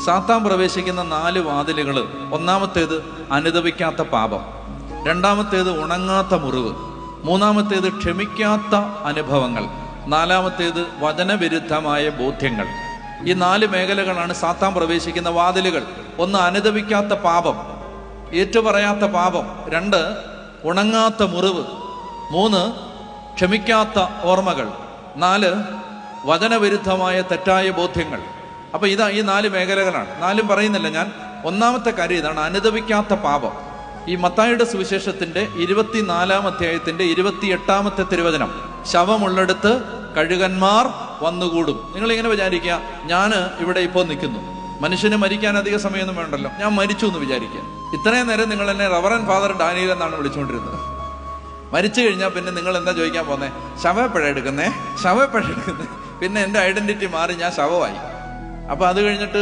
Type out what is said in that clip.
സാത്താൻ പ്രവേശിക്കുന്ന 4 വാതിലുകൾ: ഒന്നാമത്തേത് അനുതപിക്കാത്ത പാപം, രണ്ടാമത്തേത് ഉണങ്ങാത്ത മുറിവ്, മൂന്നാമത്തേത് ക്ഷമിക്കാത്ത അനുഭവങ്ങൾ, നാലാമത്തേത് വചനവിരുദ്ധമായ ബോധ്യങ്ങൾ. ഈ 4 മേഖലകളാണ് സാത്താൻ പ്രവേശിക്കുന്ന വാതിലുകൾ. ഒന്ന്, അനുതപിക്കാത്ത പാപം, ഏറ്റുപറയാത്ത പാപം. 2, ഉണങ്ങാത്ത മുറിവ്. 3, ക്ഷമിക്കാത്ത ഓർമ്മകൾ. 4, വചനവിരുദ്ധമായ തെറ്റായ ബോധ്യങ്ങൾ. അപ്പൊ ഈ 4 മേഖലകളാണ്. 4 പറയുന്നില്ല ഞാൻ. ഒന്നാമത്തെ കാര്യം ഇതാണ്, അനുതപിക്കാത്ത പാപം. ഈ മത്തായിയുടെ സുവിശേഷത്തിന്റെ 24-ാം അധ്യായത്തിന്റെ 28-ാമത്തെ തിരുവചനം: ശവമുള്ളിടത്ത് കഴുകന്മാർ വന്നുകൂടും. നിങ്ങളിങ്ങനെ വിചാരിക്കുക, ഞാൻ ഇവിടെ ഇപ്പോൾ നിൽക്കുന്നു, മനുഷ്യന് മരിക്കാൻ അധിക സമയമൊന്നും വേണ്ടല്ലോ, ഞാൻ മരിച്ചു എന്ന് വിചാരിക്കുക. ഇത്രയും നേരം നിങ്ങൾ എന്നെ റവറൻ ഫാദർ ഡാനിയൽ എന്നാണ് വിളിച്ചുകൊണ്ടിരുന്നത്. മരിച്ചു കഴിഞ്ഞാൽ പിന്നെ നിങ്ങൾ എന്താ ചോദിക്കാൻ പോന്നേ? ശവപ്പഴ എടുക്കുന്നേ. പിന്നെ എൻ്റെ ഐഡന്റിറ്റി മാറി, ഞാൻ ശവമായി. അപ്പൊ അത് കഴിഞ്ഞിട്ട്